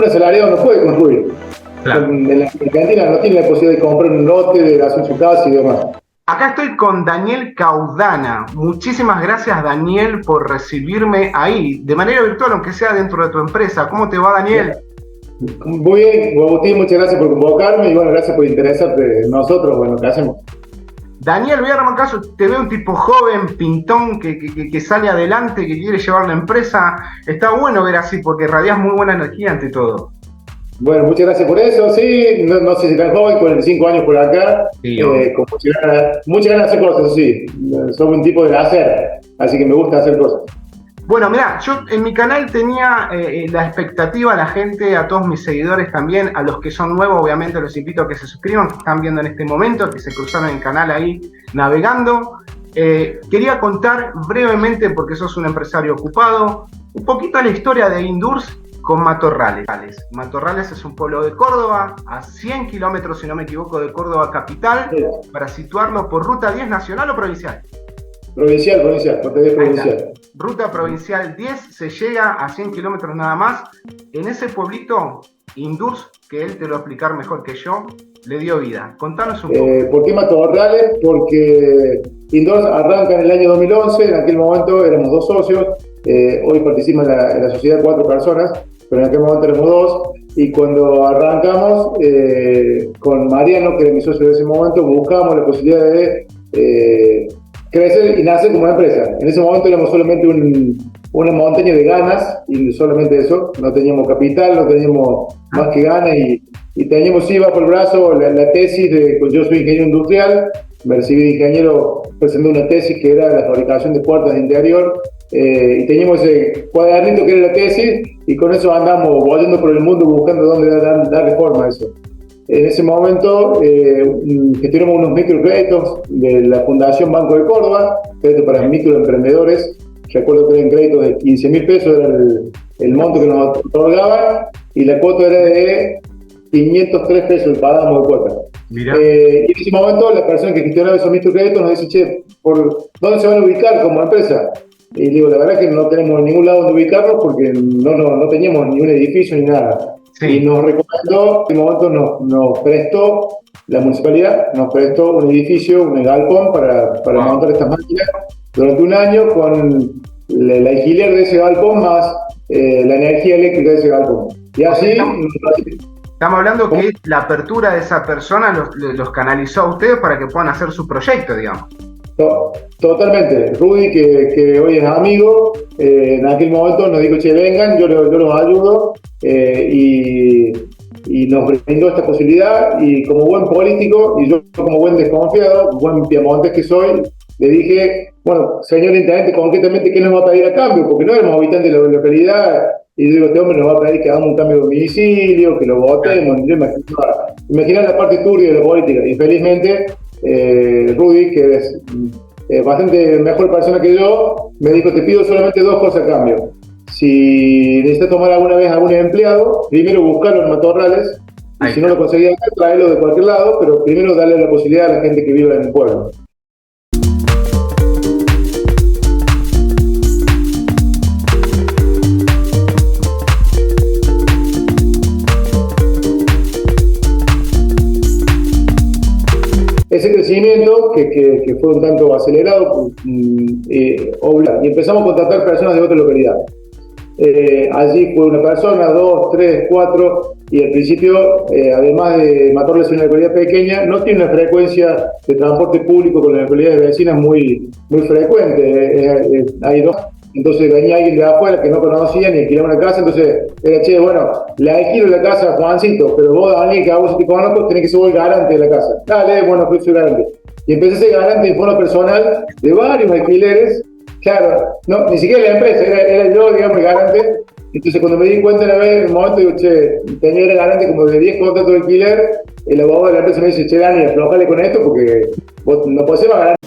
asalariado no puede construir. Claro. En la Argentina no tiene la posibilidad de comprar un lote, de hacer su casa y demás. Acá estoy con Daniel Caudana. Muchísimas gracias, Daniel, por recibirme ahí, de manera virtual, aunque sea dentro de tu empresa. ¿Cómo te va, Daniel? Muy bien, Agustín, muchas gracias por convocarme y bueno, gracias por interesarte en nosotros, bueno, ¿qué hacemos? Daniel, voy a armar caso, te veo un tipo joven, pintón, que sale adelante, que quiere llevar la empresa. Está bueno ver así, porque irradias muy buena energía ante todo. Bueno, muchas gracias por eso, sí, no sé si tan joven, 45 años por acá, Sí, con muchas ganas de hacer cosas, sí, soy un tipo de hacer, así que me gusta hacer cosas. Bueno, mirá, yo en mi canal tenía la expectativa, la gente, a todos mis seguidores también, a los que son nuevos, obviamente los invito a que se suscriban, que están viendo en este momento, que se cruzaron el canal ahí navegando. Quería contar brevemente, porque sos un empresario ocupado, un poquito la historia de Indurs con Matorrales. Matorrales es un pueblo de Córdoba, a 100 kilómetros, si no me equivoco, de Córdoba capital, Sí. para situarlo por ruta 10, ¿nacional o provincial? Provincial, provincial. Ruta provincial 10, se llega a 100 kilómetros nada más. En ese pueblito, Indurs, que él te lo va a explicar mejor que yo, le dio vida. Contanos un poco. ¿Por qué Matorrales? Porque Indurs arranca en el año 2011, en aquel momento éramos 2 socios, hoy participan en la sociedad 4 personas, pero en aquel momento éramos 2, y cuando arrancamos con Mariano, que era mi socio de ese momento, buscamos la posibilidad de crecer y nacer como una empresa. En ese momento éramos solamente una montaña de ganas, y solamente eso, no teníamos capital, no teníamos más que ganas, y teníamos sí bajo el brazo la tesis yo soy ingeniero industrial, me recibí de ingeniero, presenté una tesis que era la fabricación de puertas de interior, y teníamos ese cuadernito que era la tesis, y con eso andamos volviendo por el mundo buscando dónde darle forma a eso. En ese momento gestionamos unos microcréditos de la Fundación Banco de Córdoba, crédito para microemprendedores. Recuerdo que eran créditos de 15.000 pesos, era el monto que nos otorgaban, y la cuota era de 503 pesos, el pagábamos de cuota. Y en ese momento la persona que gestionaba esos microcréditos nos dice, che, ¿por dónde se van a ubicar como empresa? Y digo, la verdad es que no tenemos ningún lado donde ubicarnos porque no teníamos ni un edificio ni nada. Sí. Y nos recomendó, en ese momento nos prestó, la municipalidad nos prestó un edificio, un galpón para montar estas máquinas durante un año con el alquiler de ese galpón más la energía eléctrica de ese galpón. Y así... Estamos hablando que la apertura de esa persona los canalizó a ustedes para que puedan hacer su proyecto, digamos. Totalmente. Rudy, que hoy es amigo, en aquel momento nos dijo, che, vengan, yo los ayudo, y nos brindó esta posibilidad, y como buen político, y yo como buen desconfiado, buen piamontés que soy, le dije, bueno, señor intendente, concretamente, ¿qué nos va a pedir a cambio? Porque no éramos habitantes de la localidad, y digo, este hombre nos va a pedir que hagamos un cambio de domicilio, que lo votemos. Yo imaginar la parte turbia de la política, y felizmente Rudy, que es bastante mejor persona que yo, me dijo, te pido solamente 2 cosas a cambio. Si necesitas tomar alguna vez a algún empleado, primero buscarlo en Matorrales, y si no lo conseguías, traerlo de cualquier lado, pero primero darle la posibilidad a la gente que vive en el pueblo. Ese crecimiento, que fue un tanto acelerado, y empezamos a contratar personas de otra localidad. Allí fue una persona, 2, 3, 4, y al principio, además de Matorrales, una localidad pequeña, no tiene una frecuencia de transporte público con las localidades vecinas muy frecuente. Hay 2. Entonces venía alguien de afuera que no conocía ni alquilaba una casa, entonces era, che, bueno, le alquilo la casa a Juancito, pero vos, Daniel, que a vos te conozco, tenés que ser el garante de la casa. Dale, bueno, pues soy garante. Y empecé a ser garante en forma personal de varios alquileres. Claro, no, ni siquiera la empresa, era yo, digamos, el garante. Entonces cuando me di cuenta en el momento, digo, che, era garante como de 10 contratos de alquiler, el abogado de la empresa me dice, che, Dani, aflojale con esto porque vos no podés ser más garante.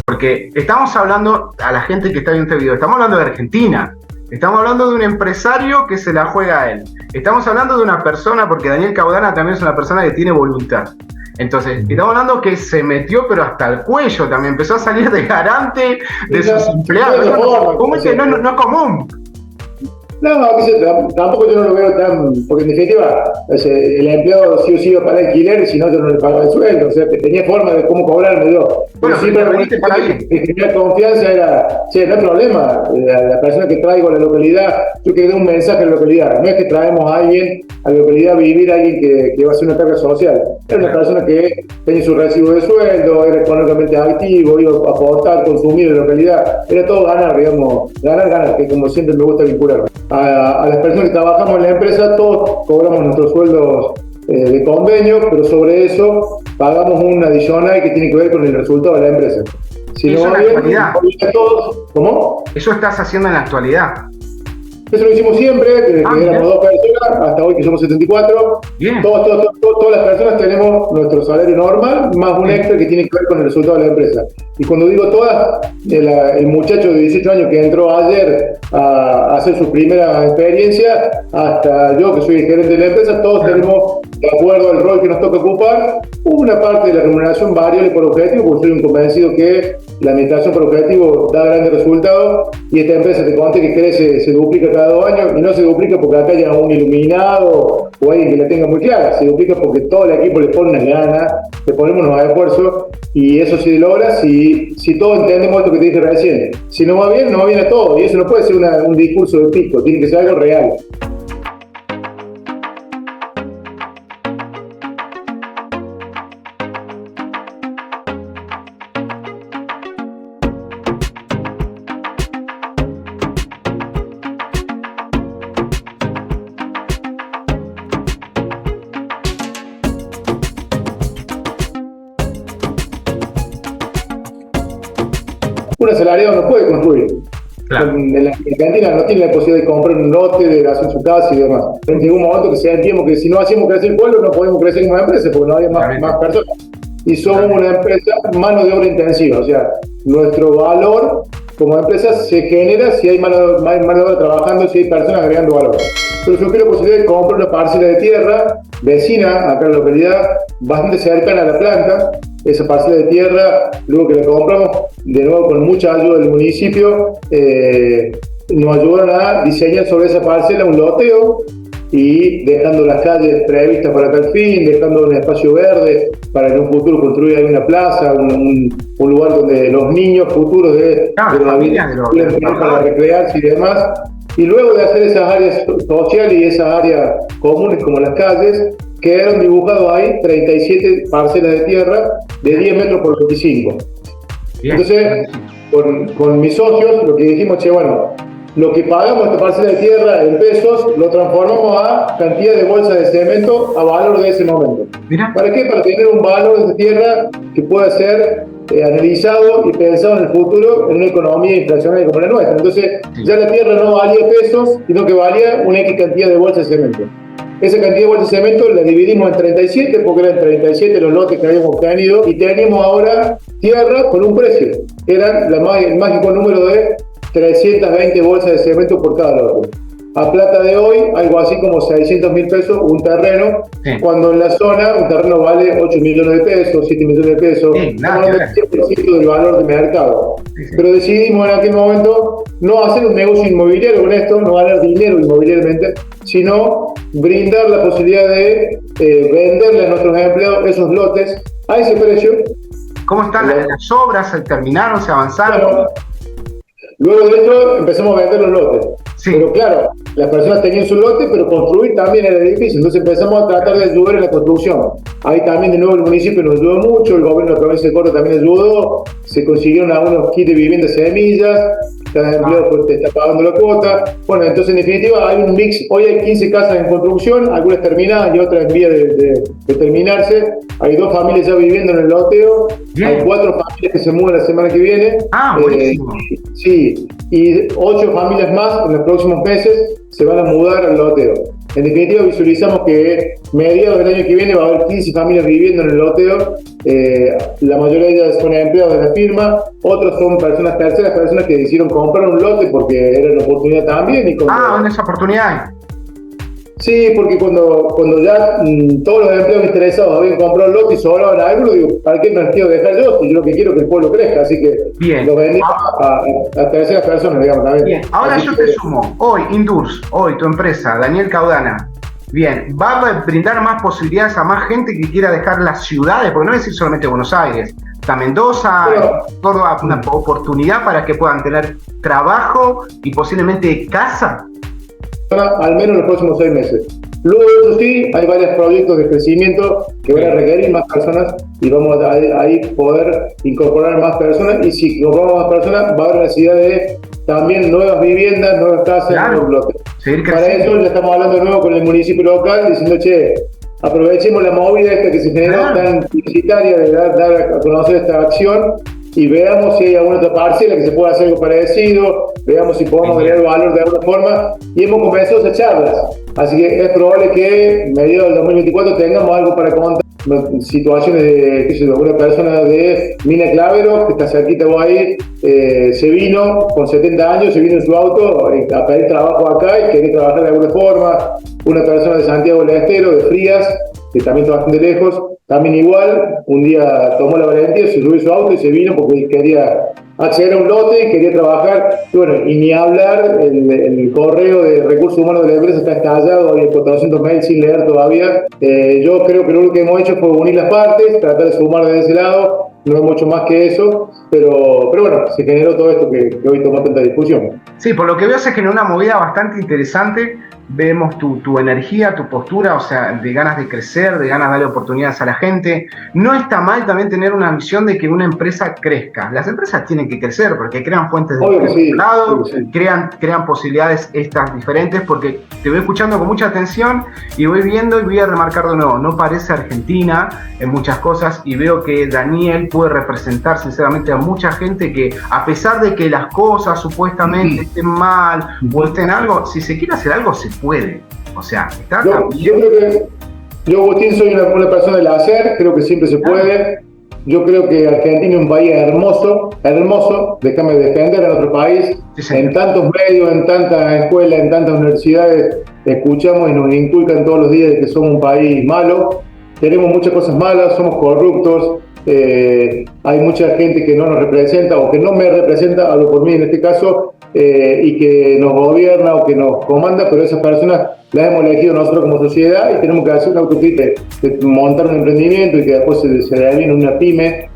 Porque estamos hablando, a la gente que está viendo este video, estamos hablando de Argentina. Estamos hablando de un empresario que se la juega a él. Estamos hablando de una persona, porque Daniel Caudana también es una persona que tiene voluntad. Entonces, estamos hablando que se metió, pero hasta el cuello también, empezó a salir de garante de sus empleados. ¿Cómo es que no es común? No, tampoco yo no lo veo tan, porque en definitiva el empleado sí o sí iba a pagar alquiler, si no yo no le pagaba el sueldo, o sea, que tenía forma de cómo cobrarme yo. Bueno, siempre que tenía confianza era, che, no hay problema, la persona que traigo a la localidad, yo que dé un mensaje a la localidad, no es que traemos a alguien a la localidad a vivir, a alguien que va a hacer una carga social, era una persona que tenía su recibo de sueldo, era económicamente activo, iba a aportar, consumir en la localidad, era todo ganar, digamos, ganar, que como siempre me gusta vincularme. A las personas que trabajamos en la empresa, todos cobramos nuestros sueldos de convenio, pero sobre eso pagamos un adicional que tiene que ver con el resultado de la empresa. Si eso no en la actualidad. ¿Cómo? Eso estás haciendo en la actualidad. Eso lo hicimos siempre, desde que éramos 2 personas hasta hoy que somos 74. Bien. Todas las personas tenemos nuestro salario normal, más un extra que tiene que ver con el resultado de la empresa. Y cuando digo todas, el muchacho de 18 años que entró ayer a hacer su primera experiencia, hasta yo que soy el gerente de la empresa, todos tenemos, de acuerdo al rol que nos toca ocupar, una parte de la remuneración variable por objetivo, porque soy un convencido que la administración por objetivo da grandes resultados y esta empresa, te conté que crece, se duplica cada 2 años y no se duplica porque acá haya un iluminado o alguien que la tenga muy clara, se duplica porque todo el equipo le pone unas ganas, le ponemos unos esfuerzos y eso se logra si todos entendemos esto que te dije recién. Si no va bien a todo y eso no puede ser un discurso de pico, tiene que ser algo real. Un asalariado no puede construir. Claro. En la Argentina no tiene la posibilidad de comprar un lote, de hacer su casa y demás. En un momento que se da el tiempo que si no hacíamos crecer el pueblo no podemos crecer como empresa porque no había más personas. Y somos una empresa mano de obra intensiva, o sea, nuestro valor como empresa se genera si hay mano de obra trabajando, si hay personas agregando valor. Pero surgió la posibilidad de comprar una parcela de tierra vecina acá en la localidad, bastante cercana a la planta. Esa parcela de tierra, luego que la compramos, de nuevo con mucha ayuda del municipio, nos ayudaron a diseñar sobre esa parcela un loteo y dejando las calles previstas para tal fin, dejando un espacio verde para en un futuro construir ahí una plaza, un lugar donde los niños futuros de la familia puedan para recrearse y demás. Y luego de hacer esas áreas sociales y esas áreas comunes como las calles, quedaron dibujados ahí 37 parcelas de tierra de 10 metros por 25. Bien. Entonces, con mis socios, lo que dijimos, bueno, lo que pagamos esta parcela de tierra en pesos, lo transformamos a cantidad de bolsas de cemento a valor de ese momento. Mira. ¿Para qué? Para tener un valor de tierra que pueda ser analizado y pensado en el futuro en una economía inflacionaria como la nuestra. Entonces, ya la tierra no valía pesos, sino que valía una X cantidad de bolsas de cemento. Esa cantidad de bolsas de cemento la dividimos en 37, porque eran 37 los lotes que habíamos tenido, y teníamos ahora tierra con un precio. Eran el mágico número de 320 bolsas de cemento por cada lote. A plata de hoy, algo así como 600.000 pesos un terreno, cuando en la zona un terreno vale 8 millones de pesos, 7 millones de pesos, estamos hablando del 100% del valor de mercado. Pero decidimos en aquel momento no hacer un negocio inmobiliario con esto, no ganar dinero inmobiliariamente, sino brindar la posibilidad de venderle a nuestros empleados esos lotes a ese precio. ¿Cómo están las obras? ¿Se terminaron? ¿Se avanzaron? Bueno, luego de eso empezamos a vender los lotes. Sí. Pero claro, las personas tenían su lote, pero construir también era difícil. Entonces empezamos a tratar de ayudar en la construcción. Ahí también de nuevo el municipio nos ayudó mucho, el gobierno de la provincia de Córdoba también ayudó. Se consiguieron algunos kits de vivienda semillas, cada empleado pues, te está pagando la cuota. Bueno, entonces en definitiva hay un mix. Hoy hay 15 casas en construcción, algunas terminadas y otras en vía de terminarse. Hay 2 familias ya viviendo en el loteo. Bien. Hay 4 familias que se mudan la semana que viene. Buenísimo. Sí, y 8 familias más en los próximos meses se van a mudar al loteo. En definitiva, visualizamos que mediados del año que viene va a haber 15 familias viviendo en el loteo. La mayoría de ellas son empleados de la firma, otros son personas terceras, personas que decidieron comprar un lote porque era la oportunidad también. Y ¿dónde esa oportunidad? Sí, porque cuando ya todos los empleados interesados habían comprado el lote y sobraban algo, digo, ¿para qué me los quiero dejar yo? Si yo lo que quiero es que el pueblo crezca, así que Bien. lo vendí a terceras personas, digamos, también. Bien, ahora así yo que, te sumo, hoy Indurs, hoy tu empresa, Daniel Caudana, bien, va a brindar más posibilidades a más gente que quiera dejar las ciudades, porque no es decir solamente Buenos Aires, está Mendoza, Córdoba, una oportunidad para que puedan tener trabajo y posiblemente casa. al menos los próximos 6 meses. Luego de eso sí, hay varios proyectos de crecimiento que van a requerir más personas y vamos a ahí poder incorporar más personas, y si incorporamos más personas va a haber necesidad de también nuevas viviendas, nuevas casas, claro, nuevos bloques. Seguir Para eso ya estamos hablando de nuevo con el municipio local, diciendo, che, aprovechemos la movida esta que se generó tan publicitaria de dar a conocer esta acción y veamos si hay alguna otra parcela que se pueda hacer algo parecido, veamos si podemos agregar valor de alguna forma, y hemos comenzado esas charlas. Así que es probable que en medio del 2024 tengamos algo para contar, situaciones de, qué sé yo, una persona de Mina Clavero, que está cerquita de ahí, se vino con 70 años, se vino en su auto a pedir trabajo acá y quería trabajar de alguna forma. Una persona de Santiago del Estero, de Frías, que también está bastante lejos, también igual, un día tomó la valentía, se subió su auto y se vino porque quería acceder a un lote, quería trabajar, y bueno, y ni hablar, el correo de recursos humanos de la empresa está estallado, hay 400 mails sin leer todavía. Yo creo que lo único que hemos hecho fue unir las partes, tratar de sumar desde ese lado, no es mucho más que eso, pero bueno, se generó todo esto que hoy tomó tanta discusión. Sí, por lo que veo se generó una movida bastante interesante. Vemos tu energía, tu postura, o sea, de ganas de crecer, de ganas de darle oportunidades a la gente. No está mal también tener una visión de que una empresa crezca. Las empresas tienen que crecer porque crean fuentes de empleo, crean posibilidades estas diferentes, porque te voy escuchando con mucha atención y voy viendo y voy a remarcar de nuevo, no parece Argentina en muchas cosas, y veo que Daniel puede representar sinceramente a mucha gente que, a pesar de que las cosas supuestamente estén mal o estén algo, si se quiere hacer algo se puede, o sea, está también. Yo creo que yo, Agustín, soy una persona del hacer, creo que siempre se puede. Yo creo que Argentina es un país hermoso, déjame defender a nuestro país. Sí, en tantos medios, en tantas escuelas, en tantas universidades, escuchamos y nos inculcan todos los días de que somos un país malo, tenemos muchas cosas malas, somos corruptos, hay mucha gente que no nos representa o que no me representa, hablo por mí en este caso, y que nos gobierna o que nos comanda, pero esas personas las hemos elegido nosotros como sociedad y tenemos que hacer una autocrítica de montar un emprendimiento y que después se devine una pyme.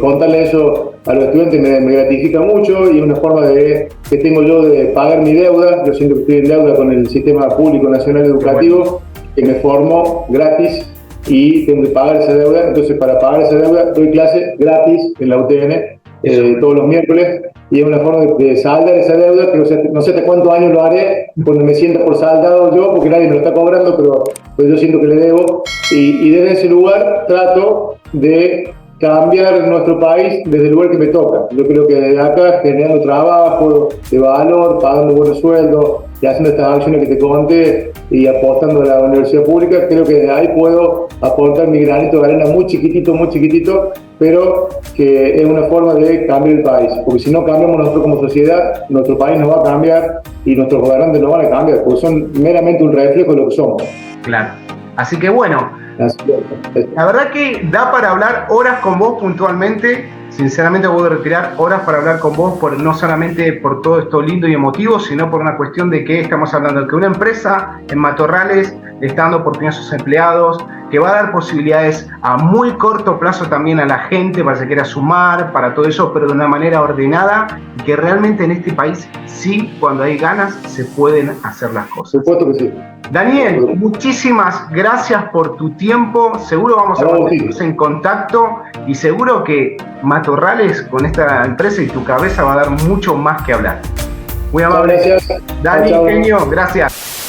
Contarle eso a los estudiantes me gratifica mucho y es una forma que tengo yo de pagar mi deuda. Yo siento que estoy en deuda con el Sistema Público Nacional Educativo, que me formó gratis y tengo que pagar esa deuda. Entonces, para pagar esa deuda doy clase gratis en la UTN todos los miércoles, y es una forma de saldar esa deuda, que no sé hasta cuántos años lo haré cuando me sienta por saldado yo, porque nadie me lo está cobrando, pero yo siento que le debo, y desde ese lugar trato de cambiar nuestro país desde el lugar que me toca. Yo creo que desde acá, generando trabajo de valor, pagando buenos sueldos y haciendo estas acciones que te conté y apostando a la universidad pública, creo que desde ahí puedo aportar mi granito de arena muy chiquitito, pero que es una forma de cambiar el país. Porque si no cambiamos nosotros como sociedad, nuestro país no va a cambiar y nuestros gobernantes no van a cambiar, porque son meramente un reflejo de lo que somos. Claro. Así que bueno, la verdad que da para hablar horas con vos puntualmente. Sinceramente voy a retirar horas para hablar con vos, no solamente por todo esto lindo y emotivo, sino por una cuestión de que estamos hablando de que una empresa en Matorrales le está dando oportunidades a sus empleados, que va a dar posibilidades a muy corto plazo también a la gente para que se quiera sumar, para todo eso, pero de una manera ordenada, y que realmente en este país sí, cuando hay ganas, se pueden hacer las cosas. Supuesto que sí. Daniel, muchísimas gracias por tu tiempo. Seguro vamos a mantenernos en contacto y seguro que Matorrales con esta empresa y tu cabeza va a dar mucho más que hablar. Muy amable. Gracias. Dani, genio, gracias.